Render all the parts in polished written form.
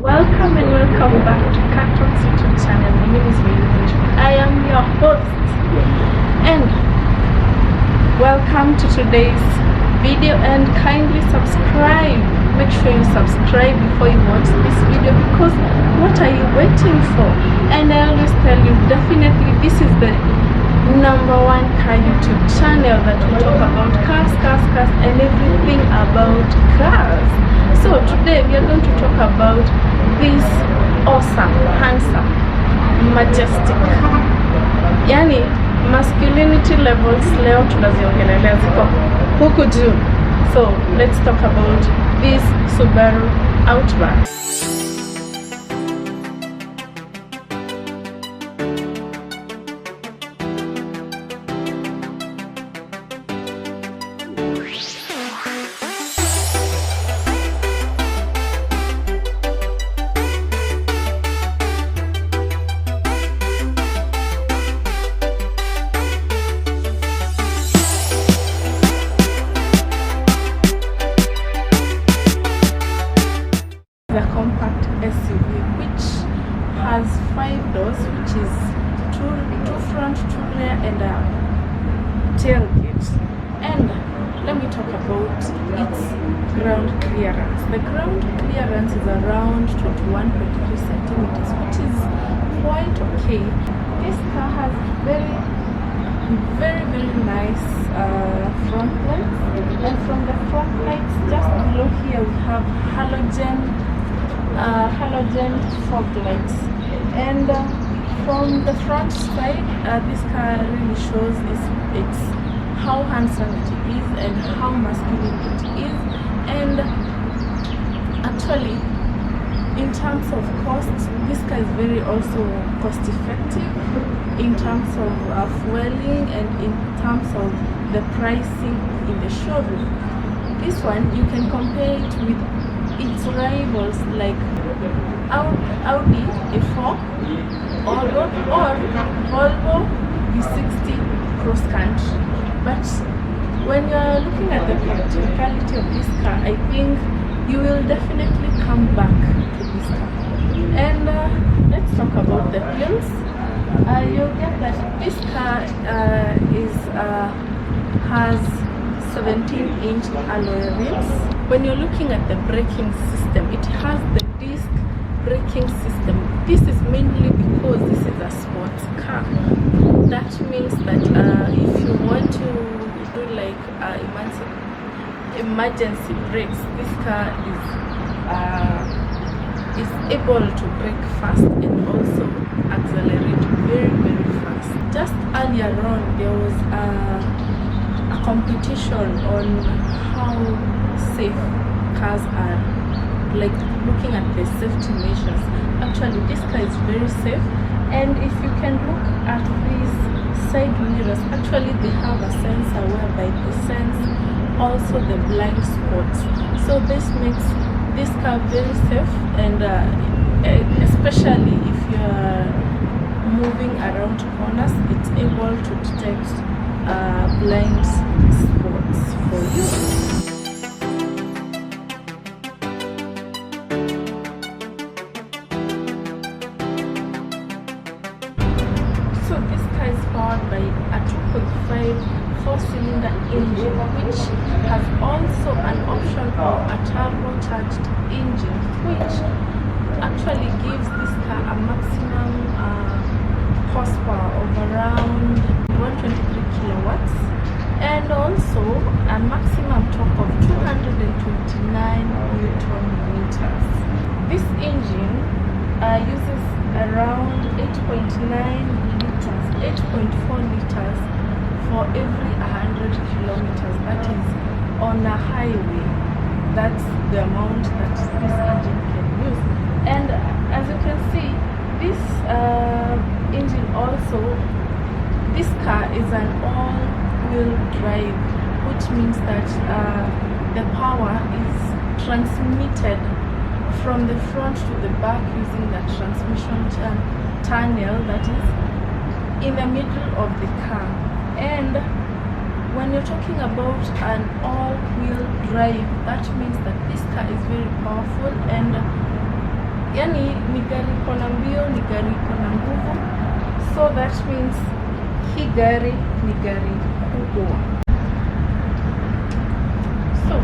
Welcome and welcome back to Cartoon's YouTube channel. My name is Wairima. I am your host and welcome to today's video, and kindly subscribe. Make sure you subscribe before you watch this video, because what are you waiting for? And I always tell you, definitely this is the #1 car YouTube channel that will talk about cars, and everything about cars. So today we are going to talk about this awesome, handsome, majestic, yani masculinity levels leo tunaziongelelea ziko huku juu. So let's talk about this Subaru Outback. A compact SUV which has 5 doors, which is two front, 2 rear, and a tailgate. And let me talk about its ground clearance. The ground clearance is around 21.3 centimeters, which is quite okay. This car has very nice front lights, and from the front lights just below here we have halogen fog lights. And from the front side, this car really shows it's how handsome it is and how masculine it is. And actually, in terms of cost, this car is very also cost effective in terms of fueling and in terms of the pricing in the showroom. This one you can compare it with its rivals like Audi A4 or Volvo V60 cross country. But when you are looking at the practicality of this car, I think you will definitely come back to this car. And let's talk about the wheels. You'll get that this car has 17-inch alloy wheels. When you're looking at the braking system, it has the disc braking system. This is mainly because this is a sports car. That means that if you want to do like emergency brakes, this car is able to brake fast and also accelerate very fast. Just earlier on, there was a competition on how safe cars are, like looking at the safety measures. Actually, this car is very safe, and if you can look at these side mirrors, actually they have a sensor whereby they sense also the blind spots. So this makes this car very safe, and especially if you are moving around corners, it's able to detect blind spots for you. So this car is powered by a 2.5 4-cylinder engine, which has also an option of a turbocharged engine, which actually gives this car a maximum horsepower of around 123 kilowatts, and also a maximum torque of 229 newton meters. This engine uses around 8.4 liters for every 100 kilometers. That is on a highway. That's the amount that this engine can use. And as you can see, this engine also, this car is an all-wheel drive, which means that the power is transmitted from the front to the back using the transmission tunnel that is in the middle of the car. And when you're talking about an all-wheel drive, that means that this car is very powerful, and yani ni gari iko na mbio, ni gari iko na nguvu, so that means hii gari ni gari kubwa. So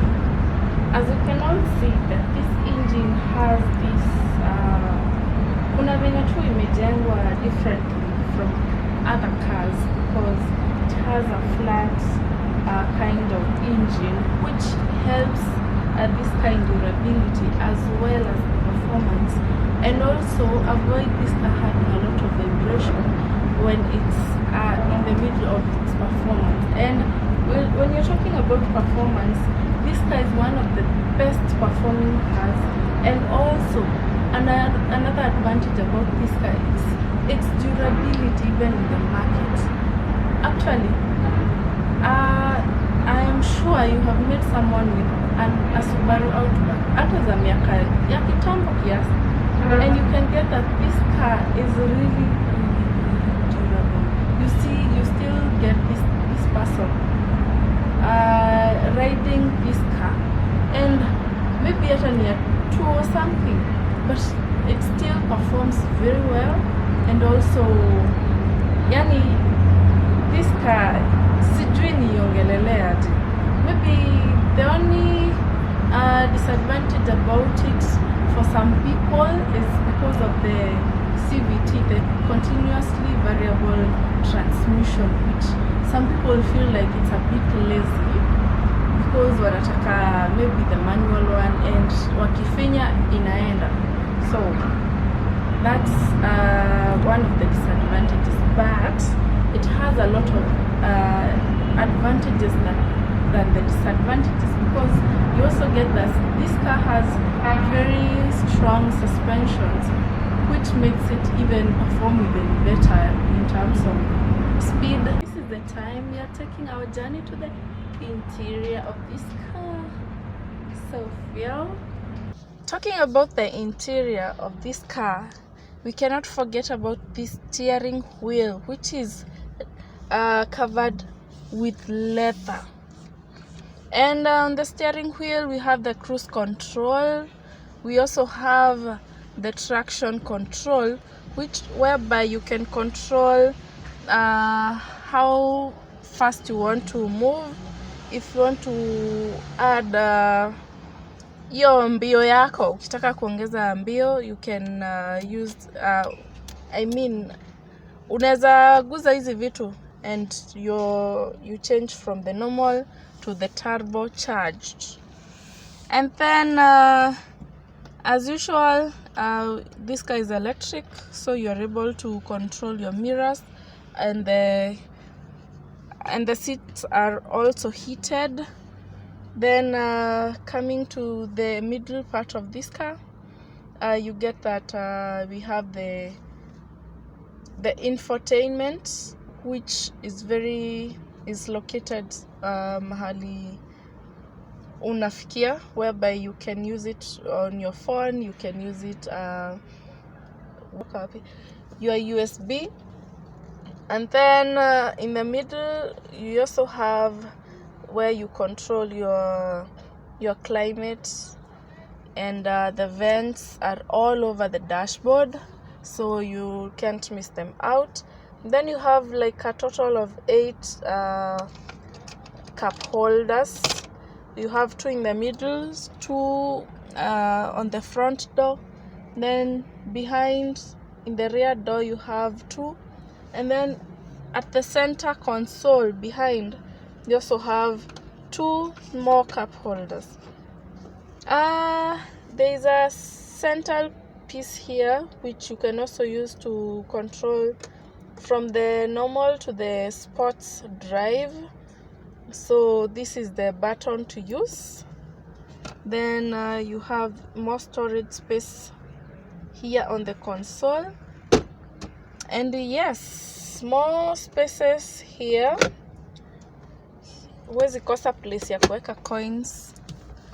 as you can all see that this engine has this kuna venye tu imejengwa differently from other cars because it has a flat kind of engine which helps this kind of durability as well as the performance, and also avoid this car having a lot of vibration when it's in the middle of its performance. And when you're talking about performance, this car is one of the best performing cars. And also another advantage about this car is its durability even in the market. Actually, I am sure you have met someone with a Subaru Outback hata za miaka ya kitambo kiasi, and you can get that this car is really durable. You see, you still get this person riding this car, and maybe at a near 2 or something, but it still performs very well. And also yani this car sijui niongelelea ati, maybe the only disadvantage about it for some people is because of the CVT, the continuously variable transmission, which some people feel like it's a bit lazy because wanataka maybe the manual one, and wakifinya inaenda. So that's one of the disadvantages, but it has a lot of advantages than the disadvantages, because you also get that this car has very strong suspensions, which makes it even perform even better in terms of speed. This is the time we are taking our journey to the interior of this car. So yeah, talking about the interior of this car, we cannot forget about this steering wheel, which is covered with leather. And on the steering wheel we have the cruise control. We also have the traction control, whereby you can control how fast you want to move. If you want to add hiyo mbio yako, ukitaka kuongeza mbio, you can use unaweza guza hizi vitu and you change from the normal to the turbo charged. And then as usual, this car is electric, so you're able to control your mirrors, and the seats are also heated. Then coming to the middle part of this car, you get that we have the infotainment, which is located mahali unafikia, whereby you can use it on your phone, you can use it your USB. And then in the middle you also have where you control your climate, and the vents are all over the dashboard, so you can't miss them out. Then you have like a total of 8 cup holders. You have 2 in the middle, 2 on the front door, then behind in the rear door you have 2, and then at the center console behind you also have 2 more cup holders. There is a central piece here which you can also use to control from the normal to the sports drive. So this is the button to use. Then you have more storage space here on the console, and yes, more spaces here. Huwezi kosa place ya kuweka coins.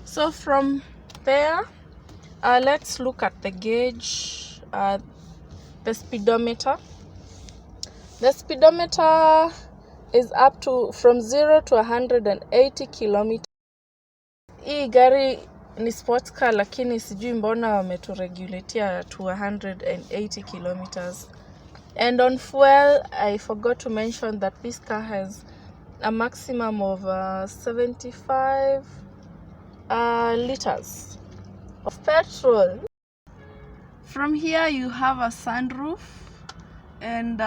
So from there, let's look at the gauge, the speedometer. The speedometer is from 0 to 180 kilometers. Hii gari ni sports car, lakini sijui mbona wameturegulatea to 180 kilometers. And on fuel, I forgot to mention that this car has a maximum of 75 liters of petrol. From here you have a sunroof, and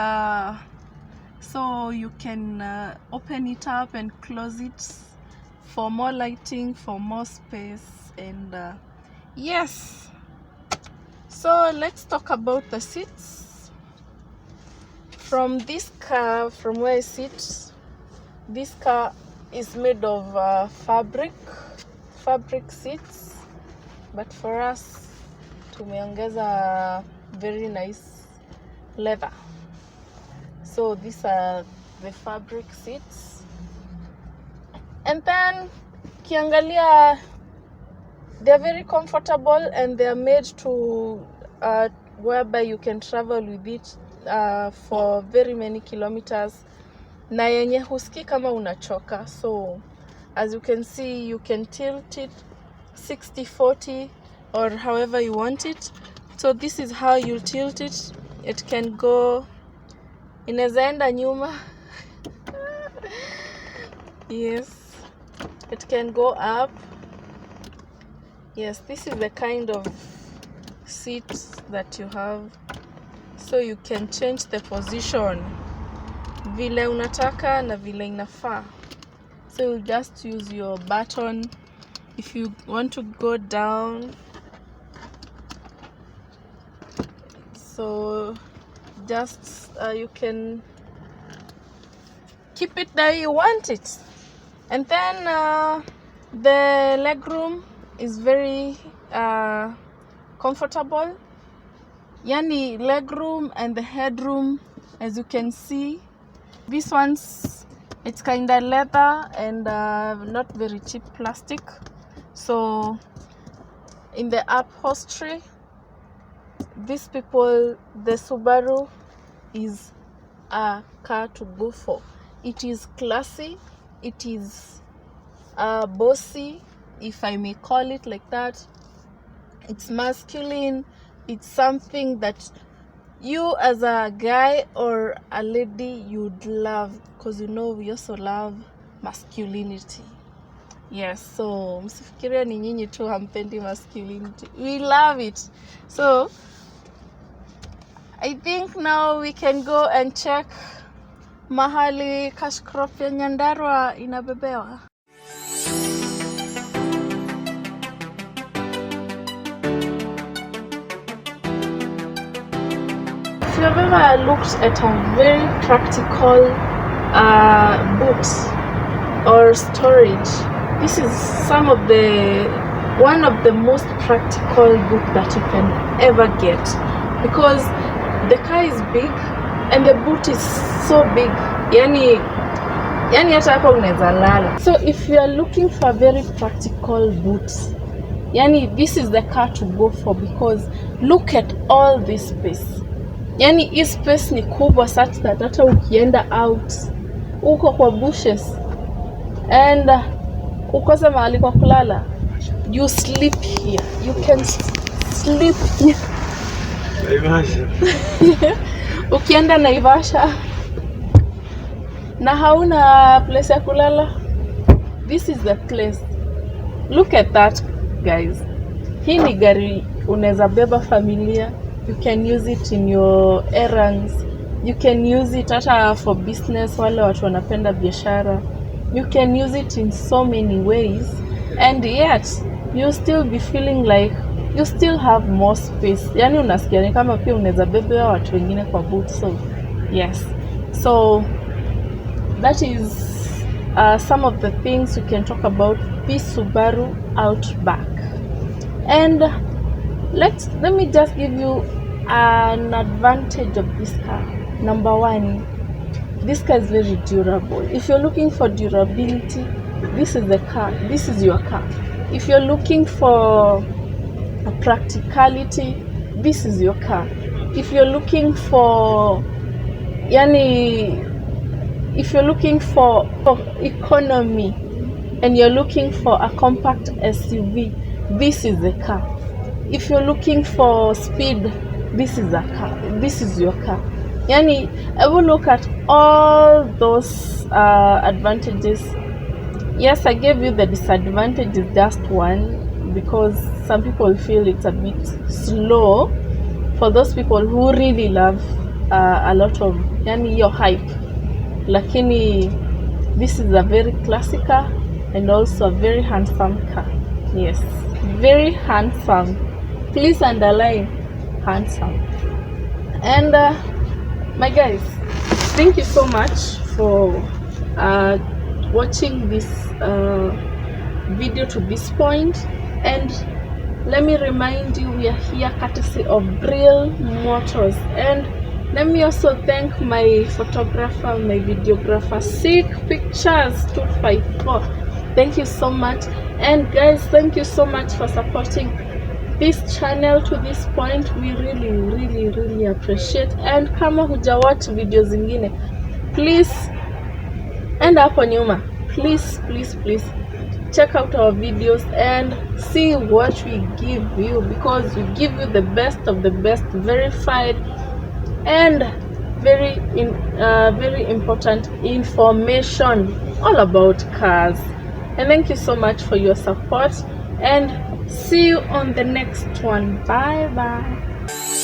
so you can open it up and close it for more lighting, for more space. And yes, so let's talk about the seats. From this car, from where I sit, this car is made of fabric seats, but for us tumeongeza very nice leather. So these are the fabric seats, and then kiangalia, they're very comfortable, and they're made to whereby you can travel with it for very many kilometers, na yenye huski kama unachoka. So as you can see, you can tilt it 60-40 or however you want it. So this is how you tilt it. It can go, inaweza enda nyuma. Yes, it can go up. Yes, this is the kind of seat that you have, so you can change the position vile unataka na vile inafaa. So you just use your button if you want to go down. So just you can keep it there you want it. And then the legroom is very comfortable. Yani legroom and the headroom, as you can see, this one's, it's kinda leather and not very cheap plastic. So in the upholstery, these people, the Subaru is a car to go for. It is classy, it is bossy, if I may call it like that. It's masculine. It's something that you as a guy or a lady you'd love, because you know we also love masculinity. Yes, so msifikiria ni nyinyi tu hampendi masculinity. We love it. So I think now we can go and check mahali cash crop ya Nyandarua inabebewa. If you've ever looked at a very practical boot or storage, this is one of the most practical boot that you can ever get, because the car is big and the boot is so big. Yani hata hapa unaweza lala. So if you are looking for a very practical boot, yani this is the car to go for, because look at all this space. Yani hii space ni kubwa such that hata ukienda out uko kwa bushes and ukose mahali kwa kulala, you sleep here. You can sleep here. Naivasha. Ukienda Naivasha na hauna place ya kulala, this is the place. Look at that, guys. Hii ni gari unaweza beba familia. You can use it in your errands. You can use it hata for business, wale watu wanapenda biashara. You can use it in so many ways, and yet you still be feeling like you still have more space. Yani unasikia ni kama pia unaweza beba watu wengine kwa boot. So yes, so that is some of the things you can talk about this Subaru Outback. And let me just give you an advantage of this car. Number one, this car is very durable. If you're looking for durability, this is the car. This is your car. If you're looking for a practicality, this is your car. If you're looking for if you're looking for economy and you're looking for a compact SUV, this is the car. If you're looking for speed, this is a car, this is your car. Yani, I will look at all those advantages. Yes, I gave you the disadvantages, just one, because some people feel it's a bit slow for those people who really love a lot of your hype. Lakini this is a very classic car and also a very handsome car. Yes, very handsome. Please underline handsome. And my guys, thank you so much for watching this video to this point. And let me remind you, we are here courtesy of Brill Motors. And let me also thank my photographer, my videographer, Sick Pictures 254. Thank you so much. And guys, thank you so much for supporting this channel to this point. We really appreciate. And kama hujawatch video zingine, please enda hapo nyuma, please check out our videos and see what we give you, because we give you the best of the best, verified and very important information all about cars. And thank you so much for your support, and see you on the next one. Bye bye.